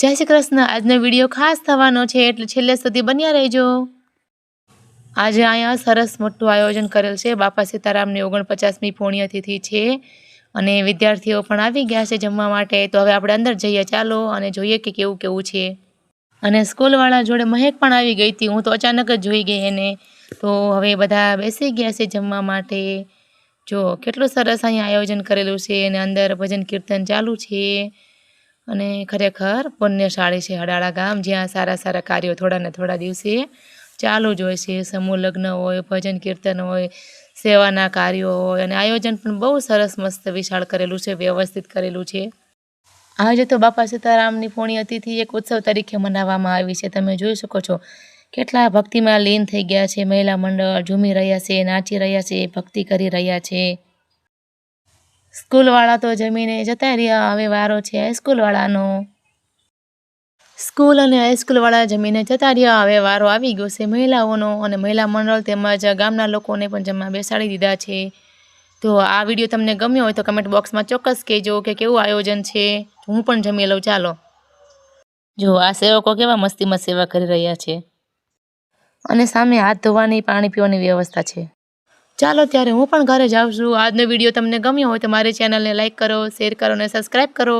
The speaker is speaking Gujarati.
જય શ્રી કૃષ્ણ। આજનો વિડીયો ખાસ થવાનો છે એટલે છેલ્લે સુધી બન્યા રહેજો। આજે અહીંયા સરસ મોટું આયોજન કરેલ છે। બાપા સીતારામની 49મી પુણ્યતિથિ છે અને વિદ્યાર્થીઓ પણ આવી ગયા છે જમવા માટે। તો હવે આપણે અંદર જઈએ ચાલો અને જોઈએ કે કેવું કેવું છે। અને સ્કૂલવાળા જોડે મહેક પણ આવી ગઈ હતી। હું તો અચાનક જ જોઈ ગઈ એને। તો હવે બધા બેસી ગયા છે જમવા માટે। જો કેટલું સરસ અહીંયા આયોજન કરેલું છે અને અંદર ભજન કીર્તન ચાલુ છે। અને ખરેખર પુણ્યશાળી છે હડાળા ગામ, જ્યાં સારા સારા કાર્યો થોડા ને થોડા દિવસે ચાલુ જ હોય છે। સમૂહ લગ્ન હોય, ભજન કીર્તન હોય, સેવાના કાર્યો હોય અને આયોજન પણ બહુ સરસ મસ્ત વિશાળ કરેલું છે, વ્યવસ્થિત કરેલું છે। આજે તો બાપા સીતારામની પુણ્યતિથિ એક ઉત્સવ તરીકે મનાવવામાં આવી છે। તમે જોઈ શકો છો કેટલા ભક્તિમાં લીન થઈ ગયા છે। મહિલા મંડળ ઝૂમી રહ્યા છે, નાચી રહ્યા છે, ભક્તિ કરી રહ્યા છે। સ્કૂલવાળા તો જમીને જતા રહ્યા, હવે વારો છે હાઈસ્કૂલવાળાનો। સ્કૂલ અને હાઈસ્કૂલવાળા જમીને જતા રહ્યા, હવે વારો આવી ગયો છે મહિલાઓનો। અને મહિલા મંડળ તેમજ ગામના લોકોને પણ જમવા બેસાડી દીધા છે। તો આ વિડીયો તમને ગમ્યો હોય તો કમેન્ટ બોક્સમાં ચોક્કસ કહેજો કે કેવું આયોજન છે। હું પણ જમી લઉં ચાલો। જો આ સેવકો કેવા મસ્તીમાં સેવા કરી રહ્યા છે અને સામે હાથ ધોવાની, પાણી પીવાની વ્યવસ્થા છે। ચાલો ત્યારે હું પણ ઘરે જાઉં છું। આજનો વિડીયો તમને ગમ્યો હોય તો મારી ચેનલને લાઈક કરો, શેર કરો અને સબસ્ક્રાઈબ કરો।